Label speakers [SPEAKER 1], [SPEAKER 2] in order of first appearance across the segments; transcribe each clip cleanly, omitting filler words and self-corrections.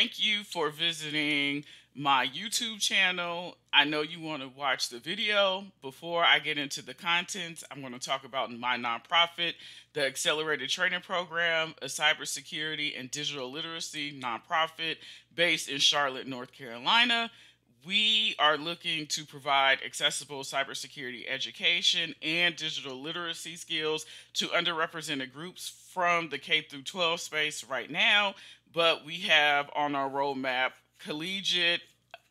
[SPEAKER 1] thank you for visiting my YouTube channel. I know you want to watch the video. Before I get into the contents, I'm going to talk about my nonprofit, the Accelerated Training Program, a cybersecurity and digital literacy nonprofit based in Charlotte, North Carolina. We are looking to provide accessible cybersecurity education and digital literacy skills to underrepresented groups from the K through 12 space right now, but we have on our roadmap collegiate,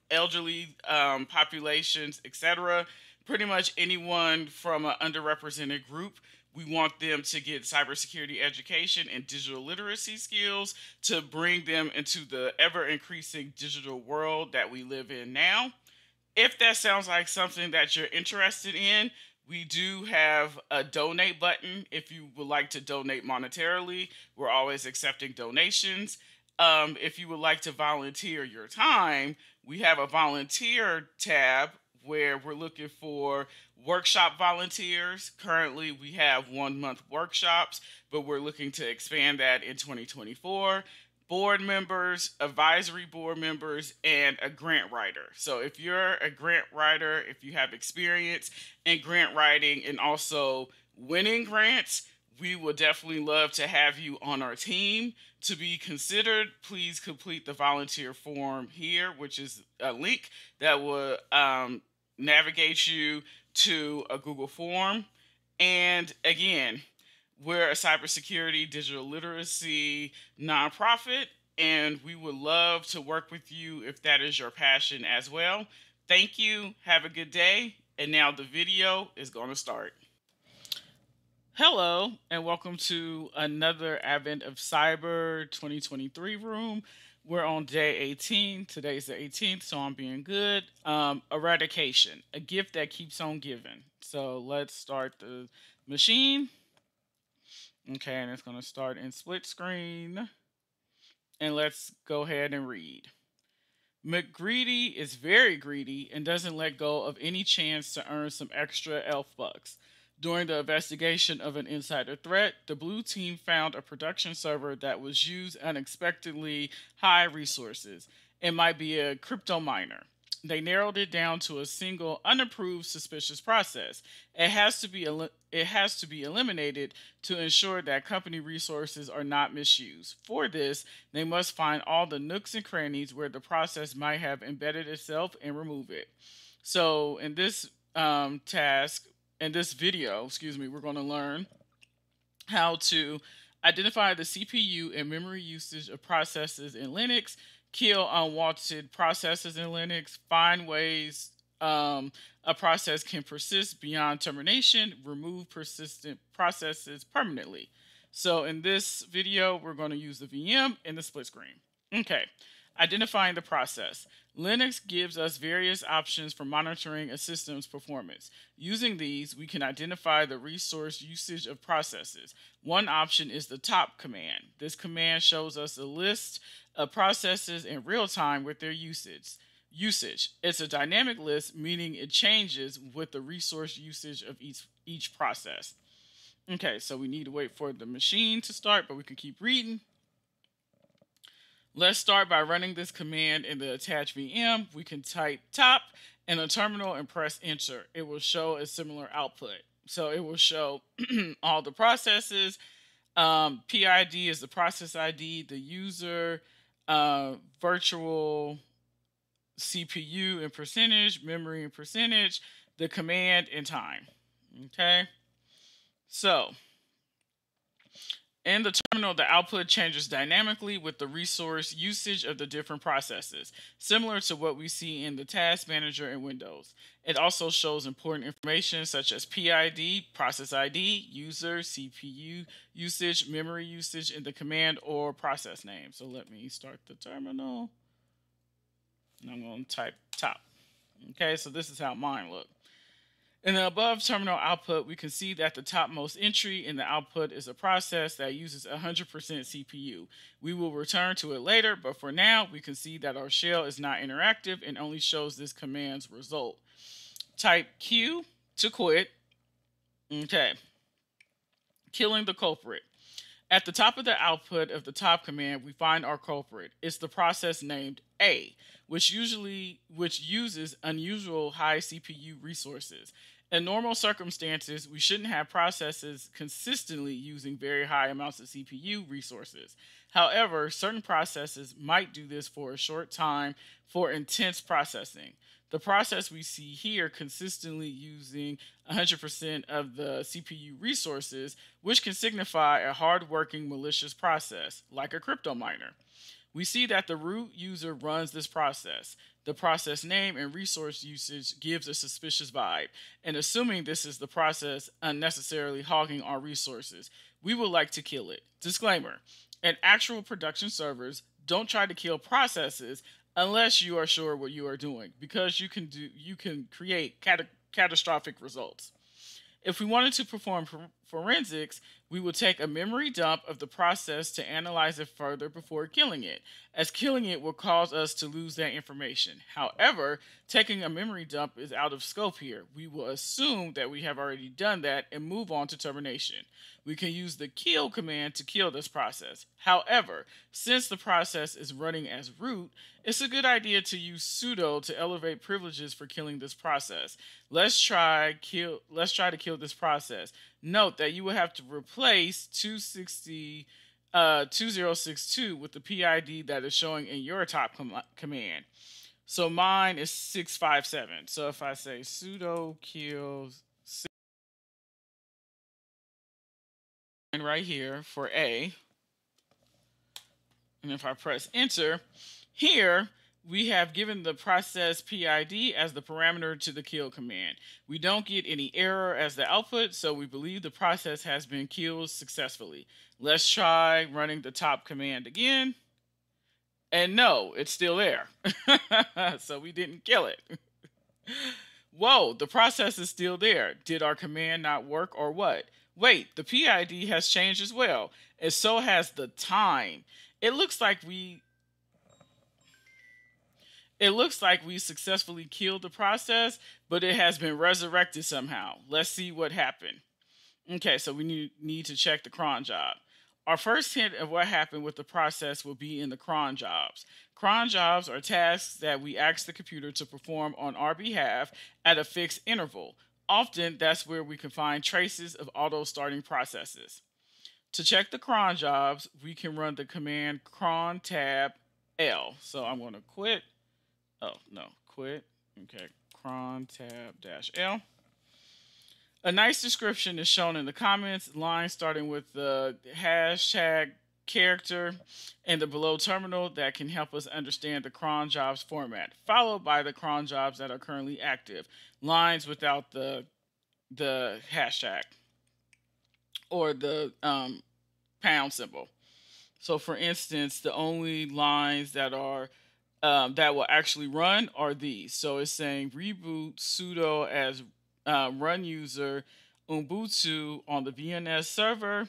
[SPEAKER 1] elderly populations, etc. Pretty much anyone from an underrepresented group. We want them to get cybersecurity education and digital literacy skills to bring them into the ever increasing digital world that we live in now. If that sounds like something that you're interested in, we do have a donate button if you would like to donate monetarily. We're always accepting donations. If you would like to volunteer your time, we have a volunteer tab where we're looking for workshop volunteers. Currently, we have 1 month workshops, but we're looking to expand that in 2024. Board members, advisory board members, and a grant writer. So if you're a grant writer, if you have experience in grant writing and also winning grants, we would definitely love to have you on our team. To be considered, please complete the volunteer form here, which is a link that will navigate you to a Google form. And again, we're a cybersecurity, digital literacy nonprofit, and we would love to work with you if that is your passion as well. Thank you. Have a good day. And now the video is going to start. Hello, and welcome to another Advent of Cyber 2023 room. We're on day 18. Today's the 18th, so I'm being good. Eradication, a gift that keeps on giving. So let's start the machine. Okay, and it's going to start in split screen. And let's go ahead and read. McGreedy is very greedy and doesn't let go of any chance to earn some extra elf bucks. During the investigation of an insider threat, the blue team found a production server that was used unexpectedly high resources. It might be a crypto miner. They narrowed it down to a single unapproved suspicious process. It has to be eliminated to ensure that company resources are not misused. For this, they must find all the nooks and crannies where the process might have embedded itself and remove it. So in this video, we're going to learn how to identify the CPU and memory usage of processes in Linux, kill unwanted processes in Linux, find ways a process can persist beyond termination, remove persistent processes permanently. So in this video, we're going to use the VM and the split screen. Okay, identifying the process. Linux gives us various options for monitoring a system's performance. Using these, we can identify the resource usage of processes. One option is the top command. This command shows us a list of processes in real time with their usage. It's a dynamic list, meaning it changes with the resource usage of each process. Okay, so we need to wait for the machine to start, but we can keep reading. Let's start by running this command in the attached VM. We can type top in a terminal and press enter. It will show a similar output. So it will show all the processes. PID is the process ID, the user, virtual CPU in percentage, memory in percentage, the command in time. Okay. So in the terminal, the output changes dynamically with the resource usage of the different processes, similar to what we see in the task manager in Windows. It also shows important information such as PID, process ID, user, CPU usage, memory usage, and the command or process name. So let me start the terminal. And I'm going to type top. Okay, so this is how mine looks. In the above terminal output, we can see that the topmost entry in the output is a process that uses 100% CPU. We will return to it later, but for now, we can see that our shell is not interactive and only shows this command's result. Type Q to quit. Okay. Killing the culprit. At the top of the output of the top command, we find our culprit. It's the process named A, which uses unusual high CPU resources. In normal circumstances, we shouldn't have processes consistently using very high amounts of CPU resources. However, certain processes might do this for a short time for intense processing. The process we see here consistently using 100% of the CPU resources, which can signify a hard-working malicious process, like a crypto miner. We see that the root user runs this process. The process name and resource usage gives a suspicious vibe, and assuming this is the process unnecessarily hogging our resources, we would like to kill it. Disclaimer: in actual production servers, don't try to kill processes unless you are sure what you are doing, because you can create catastrophic results. If we wanted to perform forensics, we would take a memory dump of the process to analyze it further before killing it, as killing it will cause us to lose that information. However, taking a memory dump is out of scope here. We will assume that we have already done that and move on to termination. We can use the kill command to kill this process. However, since the process is running as root, it's a good idea to use sudo to elevate privileges for killing this process. Let's try to kill this process. Note that you will have to replace 2062 with the PID that is showing in your top command. So mine is 657. So if I say sudo kill right here for A, and if I press enter, here we have given the process PID as the parameter to the kill command. We don't get any error as the output, so we believe the process has been killed successfully. Let's try running the top command again. And no, it's still there. So we didn't kill it. Whoa, the process is still there. Did our command not work or what? Wait, the PID has changed as well, and so has the time. It looks like we successfully killed the process, but it has been resurrected somehow. Let's see what happened. Okay, so we need to check the cron job. Our first hint of what happened with the process will be in the cron jobs. Cron jobs are tasks that we ask the computer to perform on our behalf at a fixed interval. Often, that's where we can find traces of auto-starting processes. To check the cron jobs, we can run the command cron tab L. So I'm going to quit. Oh, no, quit. Okay, cron tab -L. A nice description is shown in the comments, lines starting with the hashtag character and the below terminal that can help us understand the cron jobs format, followed by the cron jobs that are currently active, lines without the hashtag or the pound symbol. So for instance, the only lines that are that will actually run are these. So it's saying reboot sudo as run user Ubuntu on the VNS server.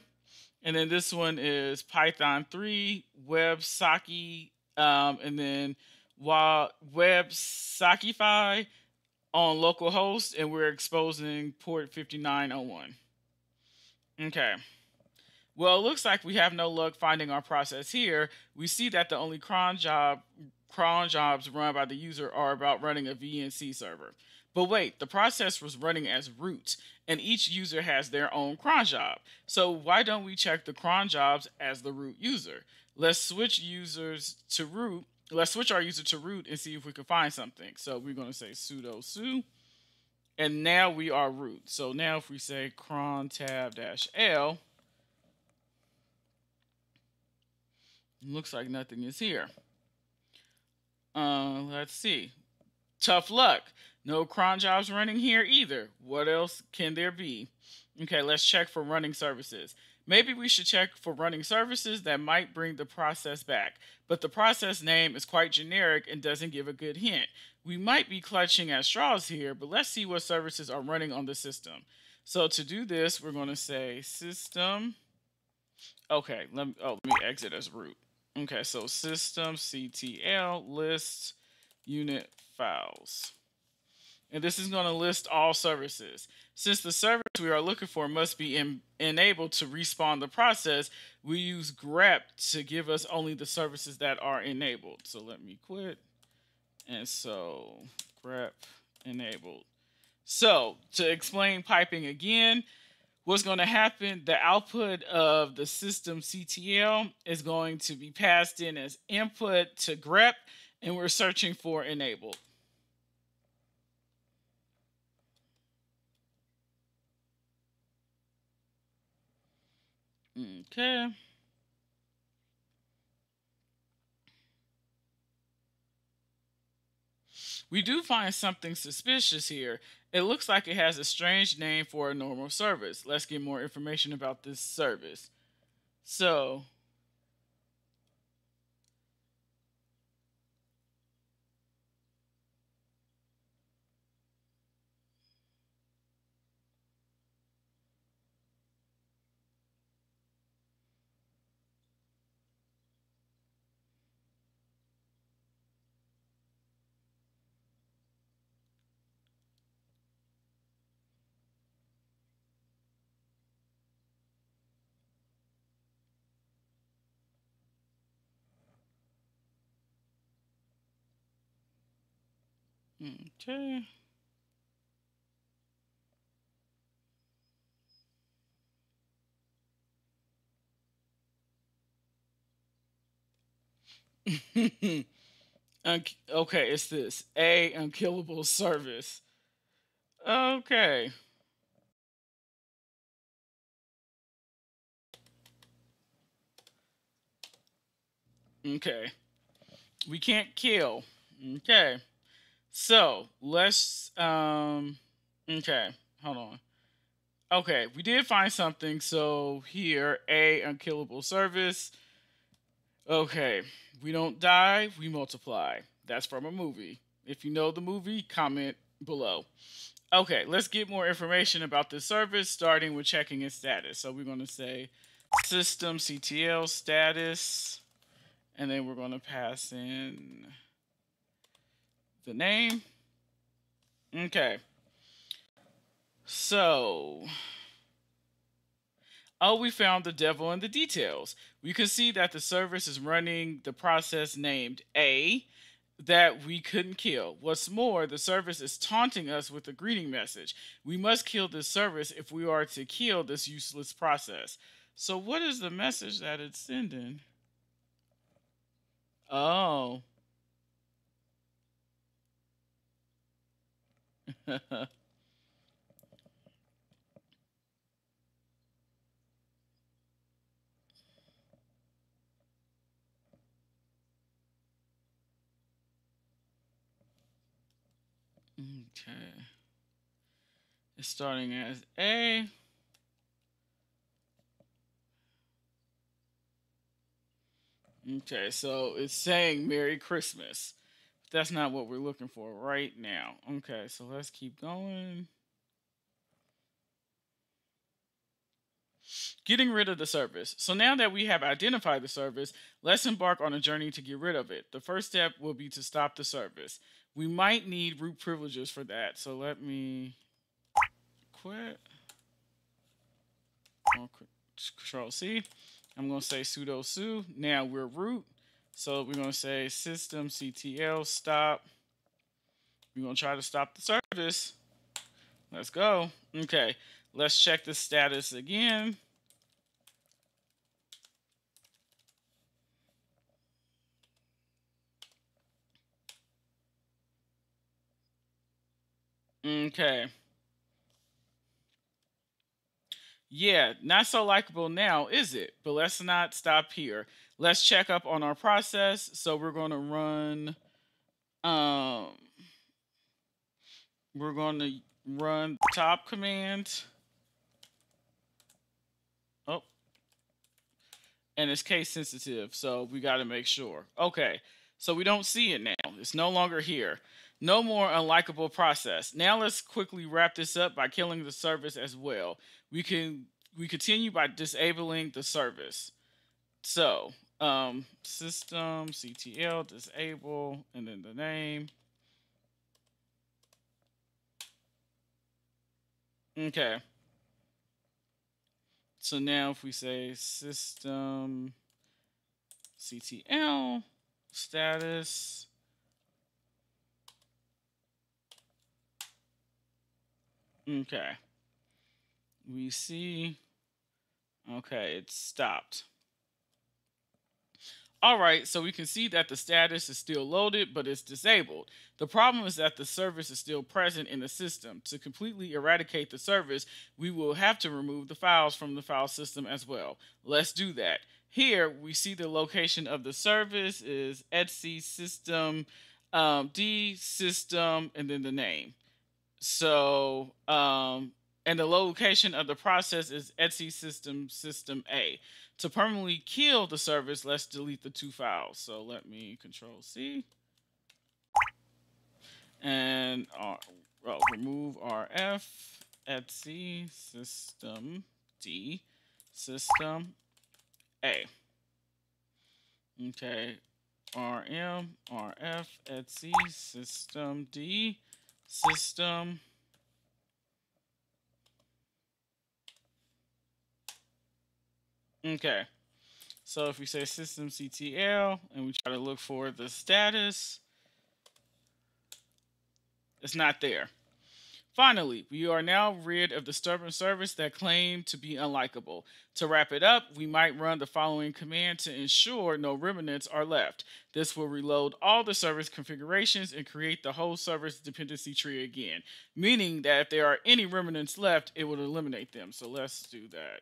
[SPEAKER 1] And then this one is Python 3 WebSocket and then WebSockify on localhost, and we're exposing port 5901. Okay. Well, it looks like we have no luck finding our process here. We see that the only cron jobs run by the user are about running a VNC server. But wait, the process was running as root, and each user has their own cron job. So why don't we check the cron jobs as the root user? Let's switch our user to root and see if we can find something. So we're going to say sudo su, and now we are root. So now if we say cron tab -L, looks like nothing is here. Let's see. Tough luck. No cron jobs running here either. What else can there be? Okay, let's check for running services. Maybe we should check for running services that might bring the process back, but the process name is quite generic and doesn't give a good hint. We might be clutching at straws here, but let's see what services are running on the system. So to do this, we're going to say system. Okay, let me exit as root. Okay, so systemctl list unit files. And this is going to list all services. Since the service we are looking for must be enabled to respawn the process, we use grep to give us only the services that are enabled. So let me quit. And so grep enabled. So to explain piping again, what's going to happen, the output of the system CTL is going to be passed in as input to grep, and we're searching for enabled. Okay. We do find something suspicious here. It looks like it has a strange name for a normal service. Let's get more information about this service. So, okay. Okay, it's this A unkillable service. Okay. Okay. We can't kill. Okay. So let's okay, hold on. Okay, we did find something. So here, A unkillable service. Okay. We don't die, we multiply. That's from a movie. If you know the movie, comment below. Okay, let's get more information about this service, starting with checking its status. So we're going to say system CTL status, and then we're going to pass in the name. Okay. So, oh, we found the devil in the details. We can see that the service is running the process named A that we couldn't kill. What's more, the service is taunting us with a greeting message. We must kill this service if we are to kill this useless process. So, what is the message that it's sending? Oh. Okay. It's starting as A. Okay, so it's saying Merry Christmas. That's not what we're looking for right now. Okay, so let's keep going. Getting rid of the service. So now that we have identified the service, let's embark on a journey to get rid of it. The first step will be to stop the service. We might need root privileges for that. So let me quit. Control C. I'm going to say sudo su. Now we're root. So we're going to say systemctl stop. We're going to try to stop the service. Let's go. Okay. Let's check the status again. Okay. Yeah, not so likable now, is it? But let's not stop here. Let's check up on our process. So we're going to run um we're going to run the top command. Oh, and it's case sensitive, so we got to make sure. Okay. So we don't see it now. It's no longer here. No more unlikable process. Now let's quickly wrap this up by killing the service as well. We continue by disabling the service. So, system ctl disable and then the name. Okay. So now if we say system CTL status, okay, we see, okay, it's stopped. All right, so we can see that the status is still loaded, but it's disabled. The problem is that the service is still present in the system. To completely eradicate the service, we will have to remove the files from the file system as well. Let's do that. Here, we see the location of the service is etc system d system and then the name. So, and the location of the process is etc system A. To permanently kill the service, let's delete the two files. So let me Control C and remove RF etc system D system A. Okay, RM RF etc system D system. Okay, so if we say system CTL and we try to look for the status, it's not there. Finally, we are now rid of the stubborn service that claimed to be unlikable. To wrap it up, we might run the following command to ensure no remnants are left. This will reload all the service configurations and create the whole service dependency tree again, meaning that if there are any remnants left, it will eliminate them. So let's do that.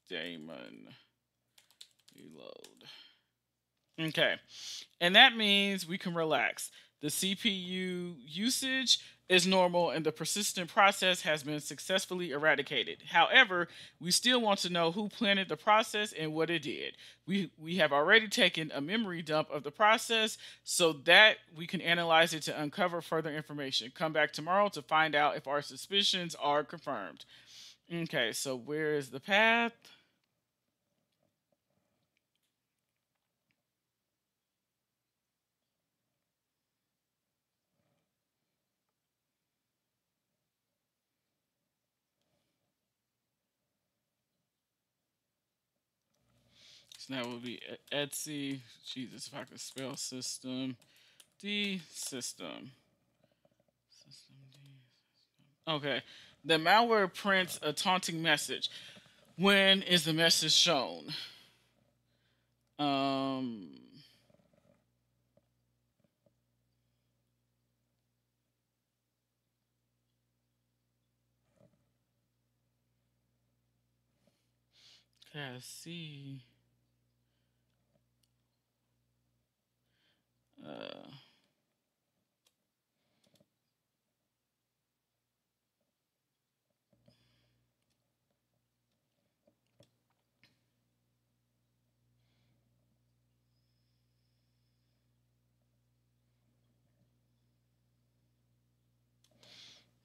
[SPEAKER 1] Daemon reload. Okay, and that means we can relax. The CPU usage is normal and the persistent process has been successfully eradicated. However, we still want to know who planted the process and what it did. We have already taken a memory dump of the process so that we can analyze it to uncover further information. Come back tomorrow to find out if our suspicions are confirmed. Okay, so where is the path? So that would be etc. Jesus, if I could spell system D system. System D. Okay. The malware prints a taunting message. When is the message shown? Okay, let's see.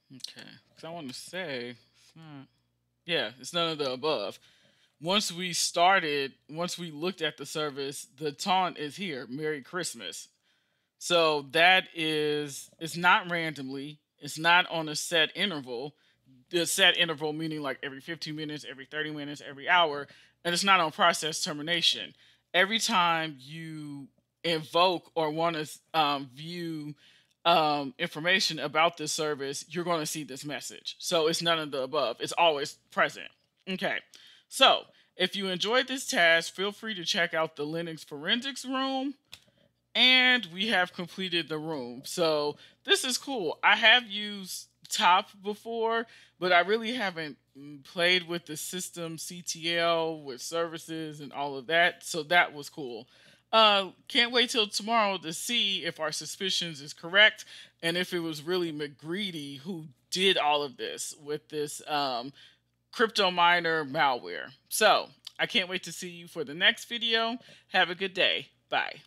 [SPEAKER 1] Okay, because I want to say, it's not, yeah, it's none of the above. Once we looked at the service, the taunt is here. Merry Christmas. So that is, it's not randomly. It's not on a set interval. The set interval meaning like every 15 minutes, every 30 minutes, every hour, and it's not on process termination. Every time you invoke or want to view information about this service, you're going to see this message. So it's none of the above. It's always present. Okay. So if you enjoyed this task, feel free to check out the Linux Forensics room. And we have completed the room. So this is cool. I have used Top before, but I really haven't played with the system CTL with services and all of that. So that was cool. Can't wait till tomorrow to see if our suspicions is correct and if it was really McGreedy who did all of this with this crypto miner malware. So I can't wait to see you for the next video. Have a good day. Bye.